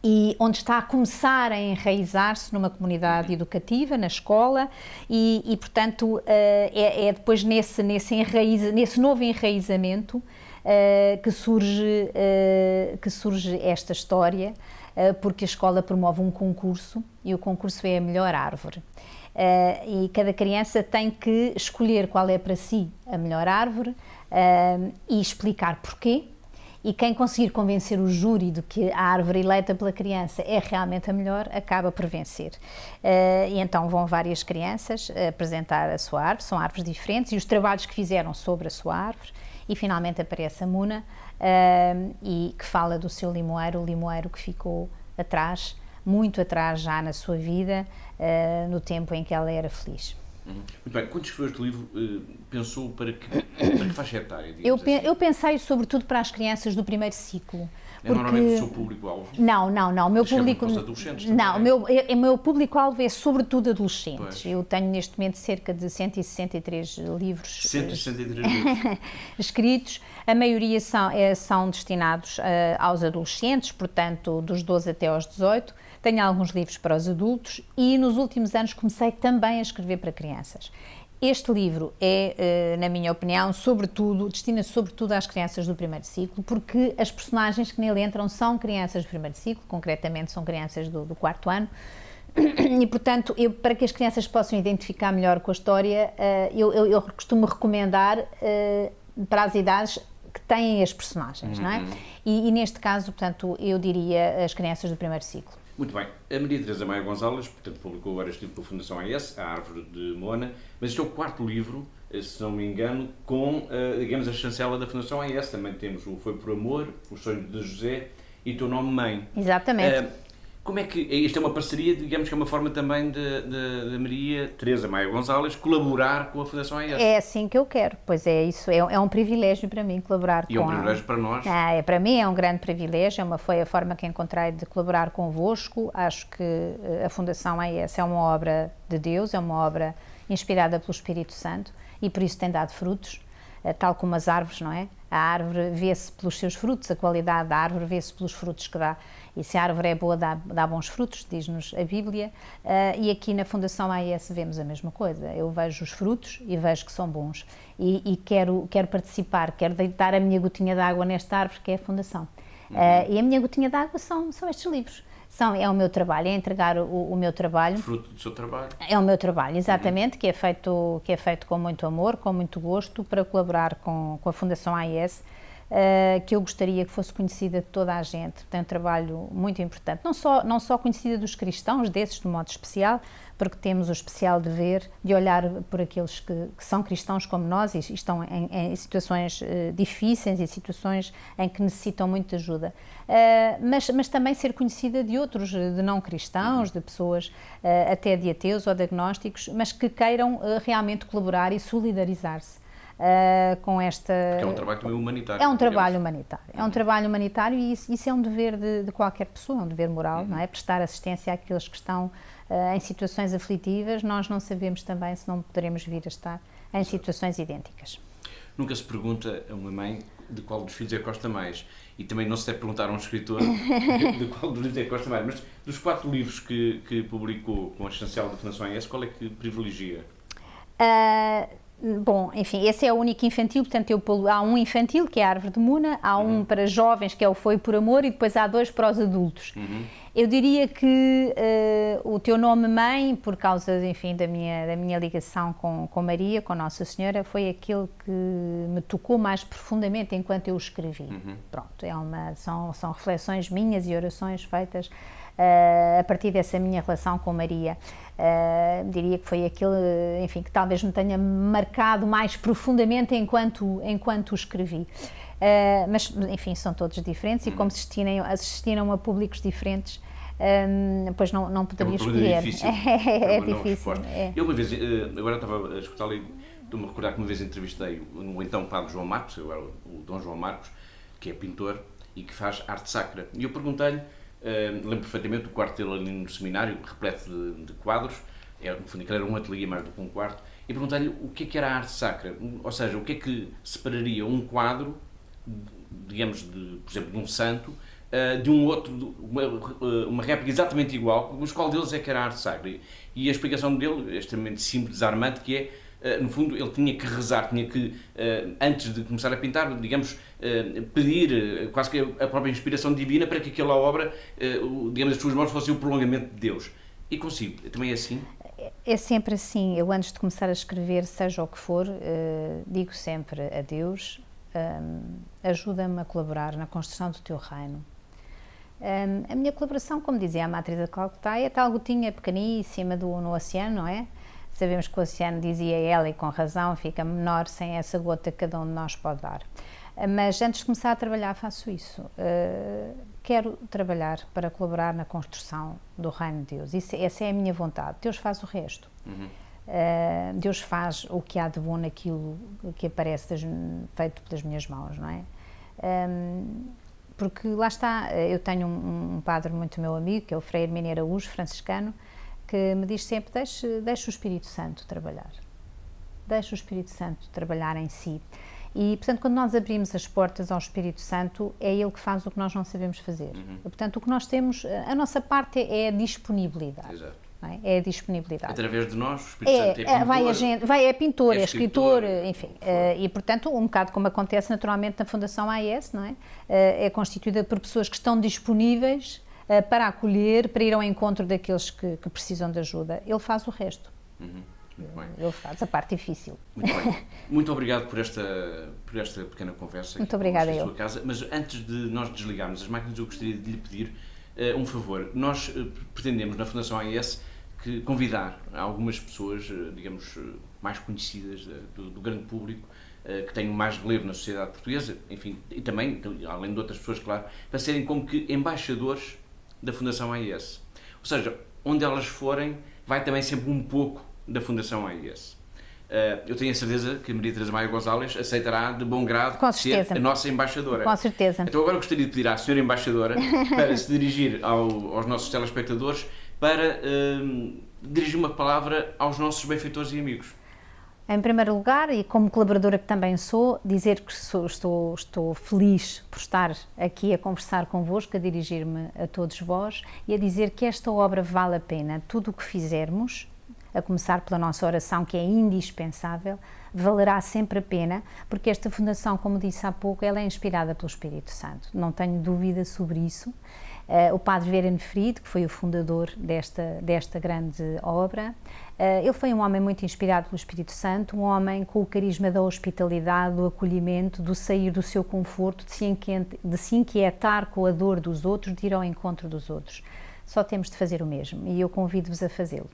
e onde está a começar a enraizar-se numa comunidade educativa, na escola, e portanto é depois nesse novo enraizamento que surge esta história, porque a escola promove um concurso e o concurso é a melhor árvore. E cada criança tem que escolher qual é para si a melhor árvore e explicar porquê. E quem conseguir convencer o júri de que a árvore eleita pela criança é realmente a melhor, acaba por vencer. E então vão várias crianças apresentar a sua árvore, são árvores diferentes, e os trabalhos que fizeram sobre a sua árvore. E finalmente aparece a Mona, e que fala do seu limoeiro, o limoeiro que ficou atrás, muito atrás já na sua vida, no tempo em que ela era feliz. Muito bem, quando escreveu este livro, pensou para que faixa etária? Eu pensei sobretudo para as crianças do primeiro ciclo. É normalmente o seu público-alvo? Não. O meu público... Os adolescentes não, o meu público-alvo é sobretudo adolescentes. Pois. Eu tenho neste momento cerca de 163 livros. 163 livros? Escritos. A maioria são destinados aos adolescentes, portanto, dos 12 até aos 18. Tenho alguns livros para os adultos e nos últimos anos comecei também a escrever para crianças. Este livro é, na minha opinião, destina-se sobretudo às crianças do primeiro ciclo, porque as personagens que nele entram são crianças do primeiro ciclo, concretamente são crianças do quarto ano, e portanto, para que as crianças possam identificar melhor com a história, eu costumo recomendar para as idades que têm as personagens, não é? E neste caso, portanto, eu diria as crianças do primeiro ciclo. Muito bem. A Maria Teresa Maia Gonçalves, portanto, publicou agora este livro pela Fundação AES, A Árvore de Moona, mas este é o 4º livro, se não me engano, com, digamos, a chancela da Fundação AES. Também temos o Foi por Amor, Os Sonhos de José e Teu Nome Mãe. Exatamente. Como é que, isto é uma parceria, digamos que é uma forma também de Maria Teresa Maia Gonçalves colaborar com a Fundação AES? É assim que eu quero, pois é isso, é um privilégio para mim colaborar com... E é um privilégio para nós. Para mim é um grande privilégio, foi a forma que encontrei de colaborar convosco. Acho que a Fundação AES é uma obra de Deus, é uma obra inspirada pelo Espírito Santo e por isso tem dado frutos, tal como as árvores, não é? A árvore vê-se pelos seus frutos, a qualidade da árvore vê-se pelos frutos que dá. E se a árvore é boa, dá bons frutos, diz-nos a Bíblia. E aqui na Fundação AES vemos a mesma coisa. Eu vejo os frutos e vejo que são bons. E quero participar, quero deitar a minha gotinha de água nesta árvore que é a Fundação. E a minha gotinha de água são estes livros. É o meu trabalho, é entregar o meu trabalho. Fruto do seu trabalho. É o meu trabalho, exatamente, que é feito com muito amor, com muito gosto, para colaborar com a Fundação AES, que eu gostaria que fosse conhecida de toda a gente. Tem um trabalho muito importante, não só conhecida dos cristãos, desses de modo especial, porque temos o especial dever de olhar por aqueles que são cristãos como nós e estão em situações difíceis e situações em que necessitam muito de ajuda. Mas também ser conhecida de outros, de não cristãos, de pessoas até de ateus ou de agnósticos, mas que queiram realmente colaborar e solidarizar-se com esta... Porque é um trabalho também humanitário. É um trabalho humanitário. É um trabalho humanitário e isso é um dever de qualquer pessoa, um dever moral, não é? Prestar assistência àqueles que estão em situações aflitivas. Nós não sabemos também se não poderemos vir a estar em situações idênticas. Nunca se pergunta a uma mãe de qual dos filhos é que gosta mais. E também não se deve perguntar a um escritor de qual dos livros é que gosta mais. Mas dos 4 livros que publicou com a chancela da Fundação AES, qual é que privilegia? Bom, enfim, esse é o único infantil, portanto há um infantil, que é a Árvore de Moona, há um para jovens, que é o Foi por Amor, e depois há 2 para os adultos. Eu diria que o Teu Nome Mãe, por causa, enfim, da minha ligação com Maria, com Nossa Senhora, foi aquele que me tocou mais profundamente enquanto eu o escrevi. Pronto, são reflexões minhas e orações feitas a partir dessa minha relação com Maria. Diria que foi aquele, enfim, que talvez me tenha marcado mais profundamente enquanto o escrevi. Mas, enfim, são todos diferentes e como assistiram a públicos diferentes, pois não poderia escolher. É difícil. Eu uma vez, agora estava a escutá-lo e estou-me a recordar que uma vez entrevistei o então padre João Marcos, agora o Dom João Marcos, que é pintor e que faz arte sacra. E eu perguntei-lhe, lembro perfeitamente do quarto dele ali no seminário, repleto de quadros, no fundo aquilo era um ateliê mais do que um quarto, e perguntei-lhe o que era a arte sacra, ou seja, o que é que separaria um quadro, digamos, por exemplo, de um santo, de um outro, uma réplica exatamente igual, mas qual deles é que era a arte sacra? E a explicação dele é extremamente simples, desarmante, que é, no fundo, ele tinha que rezar, tinha que, antes de começar a pintar, digamos, pedir quase que a própria inspiração divina para que aquela obra, digamos, as suas mãos fossem o prolongamento de Deus. E consigo, também é assim? É sempre assim. Eu, antes de começar a escrever, seja o que for, digo sempre a Deus, ajuda-me a colaborar na construção do teu reino. A minha colaboração, como dizia a Matriz de Calcutá, é tal gotinha pequeníssima no oceano, não é? Sabemos que o oceano, dizia ela, e com razão, fica menor sem essa gota que cada um de nós pode dar. Mas antes de começar a trabalhar, faço isso. Quero trabalhar para colaborar na construção do reino de Deus. Essa é a minha vontade. Deus faz o resto. Deus faz o que há de bom naquilo que aparece feito pelas minhas mãos, não é? Porque lá está, eu tenho um padre muito meu amigo, que é o Frei Hermínio Araújo, franciscano, que me diz sempre, deixa o Espírito Santo trabalhar. Deixa o Espírito Santo trabalhar em si. E, portanto, quando nós abrimos as portas ao Espírito Santo, é Ele que faz o que nós não sabemos fazer. Portanto, o que nós temos, a nossa parte é a disponibilidade. Exato. Não é? É a disponibilidade. Através de nós, o Espírito Santo é pintor. É pintor, é escritor, enfim. E, portanto, um bocado como acontece naturalmente na Fundação AES, não é? É constituída por pessoas que estão disponíveis para acolher, para ir ao encontro daqueles que precisam de ajuda. Ele faz o resto. Eles fazem a parte difícil. Muito bem. Muito obrigado por esta pequena conversa. Muito obrigada aqui eu. sua casa. Mas antes de nós desligarmos as máquinas, eu gostaria de lhe pedir um favor. Nós pretendemos, na Fundação AIS, convidar algumas pessoas, digamos, mais conhecidas do grande público, que tenham mais relevo na sociedade portuguesa, enfim, e também, além de outras pessoas, claro, para serem como que embaixadores da Fundação AIS. Ou seja, onde elas forem, vai também sempre um pouco da Fundação AIS. Eu tenho a certeza que a Maria Teresa Maia Gonzalez aceitará de bom grado ser a nossa embaixadora. Com certeza. Então agora gostaria de pedir à senhora embaixadora para se dirigir aos nossos telespectadores para dirigir uma palavra aos nossos benfeitores e amigos. Em primeiro lugar, e como colaboradora que também sou, dizer que estou feliz por estar aqui a conversar convosco, a dirigir-me a todos vós e a dizer que esta obra vale a pena. Tudo o que fizermos, a começar pela nossa oração, que é indispensável, valerá sempre a pena, porque esta fundação, como disse há pouco, ela é inspirada pelo Espírito Santo. Não tenho dúvida sobre isso. O padre Vieira Nefrido, que foi o fundador desta grande obra, ele foi um homem muito inspirado pelo Espírito Santo, um homem com o carisma da hospitalidade, do acolhimento, do sair do seu conforto, de se inquietar com a dor dos outros, de ir ao encontro dos outros. Só temos de fazer o mesmo e eu convido-vos a fazê-lo.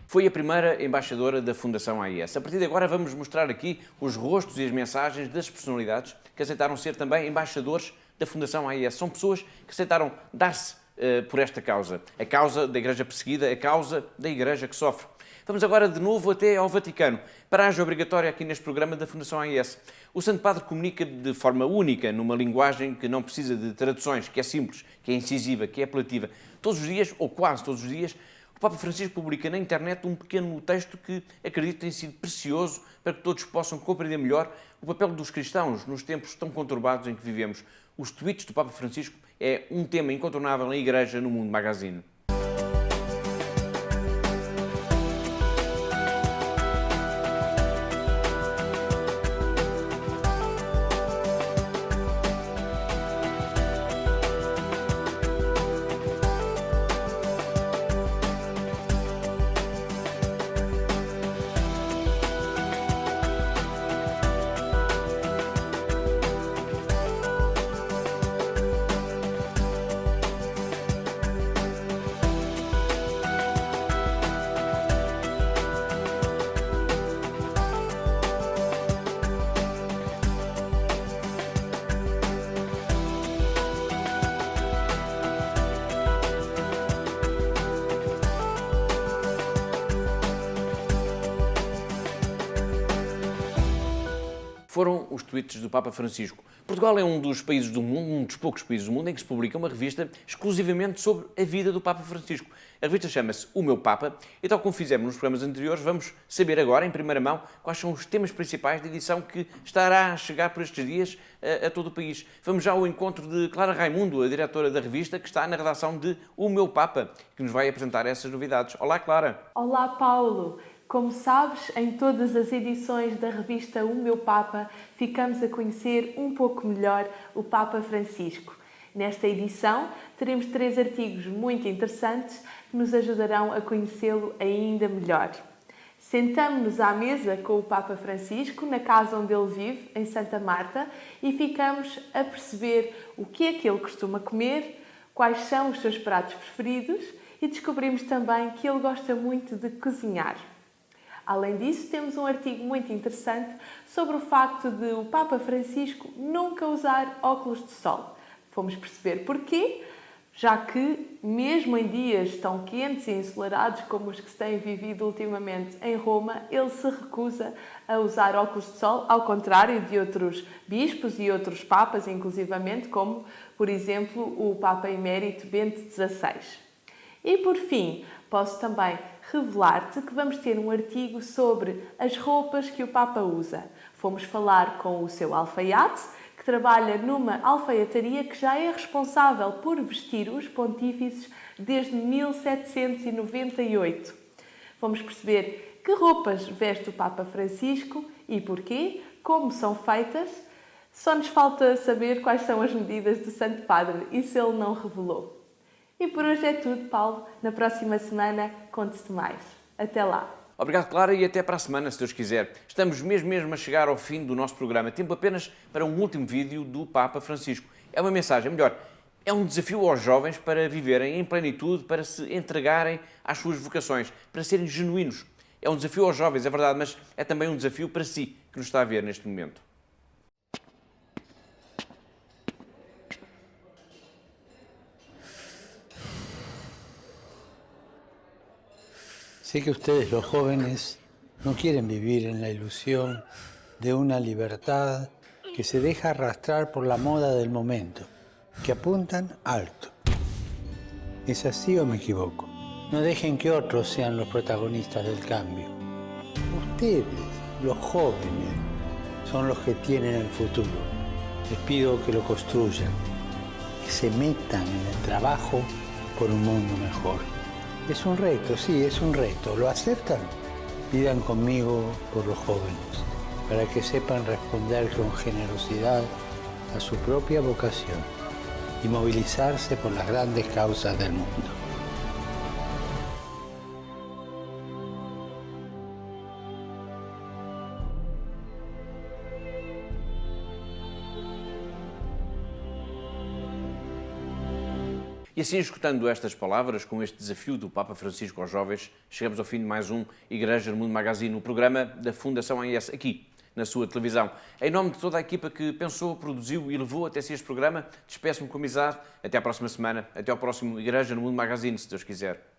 Foi a primeira embaixadora da Fundação AIS. A partir de agora vamos mostrar aqui os rostos e as mensagens das personalidades que aceitaram ser também embaixadores da Fundação AIS. São pessoas que aceitaram dar-se por esta causa. A causa da Igreja perseguida, a causa da Igreja que sofre. Vamos agora de novo até ao Vaticano. Paragem obrigatória aqui neste programa da Fundação AIS. O Santo Padre comunica de forma única, numa linguagem que não precisa de traduções, que é simples, que é incisiva, que é apelativa. Todos os dias, ou quase todos os dias, o Papa Francisco publica na internet um pequeno texto que acredito tem sido precioso para que todos possam compreender melhor o papel dos cristãos nos tempos tão conturbados em que vivemos. Os tweets do Papa Francisco é um tema incontornável na Igreja no Mundo Magazine. Foram os tweets do Papa Francisco. Portugal é um dos países do mundo, um dos poucos países do mundo em que se publica uma revista exclusivamente sobre a vida do Papa Francisco. A revista chama-se O Meu Papa e, tal como fizemos nos programas anteriores, vamos saber agora, em primeira mão, quais são os temas principais da edição que estará a chegar por estes dias a todo o país. Vamos já ao encontro de Clara Raimundo, a diretora da revista, que está na redação de O Meu Papa, que nos vai apresentar essas novidades. Olá, Clara. Olá, Paulo. Como sabes, em todas as edições da revista O Meu Papa, ficamos a conhecer um pouco melhor o Papa Francisco. Nesta edição, teremos 3 artigos muito interessantes que nos ajudarão a conhecê-lo ainda melhor. Sentamos-nos à mesa com o Papa Francisco, na casa onde ele vive, em Santa Marta, e ficamos a perceber o que é que ele costuma comer, quais são os seus pratos preferidos e descobrimos também que ele gosta muito de cozinhar. Além disso, temos um artigo muito interessante sobre o facto de o Papa Francisco nunca usar óculos de sol. Fomos perceber porquê, já que, mesmo em dias tão quentes e ensolarados como os que se têm vivido ultimamente em Roma, ele se recusa a usar óculos de sol, ao contrário de outros bispos e outros papas, inclusivamente, como, por exemplo, o Papa Emérito Bento XVI. E, por fim, posso também revelar-te que vamos ter um artigo sobre as roupas que o Papa usa. Fomos falar com o seu alfaiate, que trabalha numa alfaiataria que já é responsável por vestir os pontífices desde 1798. Vamos perceber que roupas veste o Papa Francisco e porquê, como são feitas. Só nos falta saber quais são as medidas do Santo Padre, isso ele não revelou. E por hoje é tudo, Paulo. Na próxima semana conte-te mais. Até lá. Obrigado, Clara, e até para a semana, se Deus quiser. Estamos mesmo a chegar ao fim do nosso programa. Tempo apenas para um último vídeo do Papa Francisco. É uma mensagem, melhor, é um desafio aos jovens para viverem em plenitude, para se entregarem às suas vocações, para serem genuínos. É um desafio aos jovens, é verdade, mas é também um desafio para si, que nos está a ver neste momento. Sé que ustedes, los jóvenes, no quieren vivir en la ilusión de una libertad que se deja arrastrar por la moda del momento, que apuntan alto. ¿Es así o me equivoco? No dejen que otros sean los protagonistas del cambio. Ustedes, los jóvenes, son los que tienen el futuro. Les pido que lo construyan, que se metan en el trabajo por un mundo mejor. Es un reto, sí, es un reto. ¿Lo aceptan? Pidan conmigo por los jóvenes, para que sepan responder con generosidad a su propia vocación y movilizarse por las grandes causas del mundo. E assim, escutando estas palavras, com este desafio do Papa Francisco aos jovens, chegamos ao fim de mais um Igreja no Mundo Magazine, o programa da Fundação AES, aqui, na sua televisão. Em nome de toda a equipa que pensou, produziu e levou até si este programa, despeço-me com amizade. Até à próxima semana, até ao próximo Igreja no Mundo Magazine, se Deus quiser.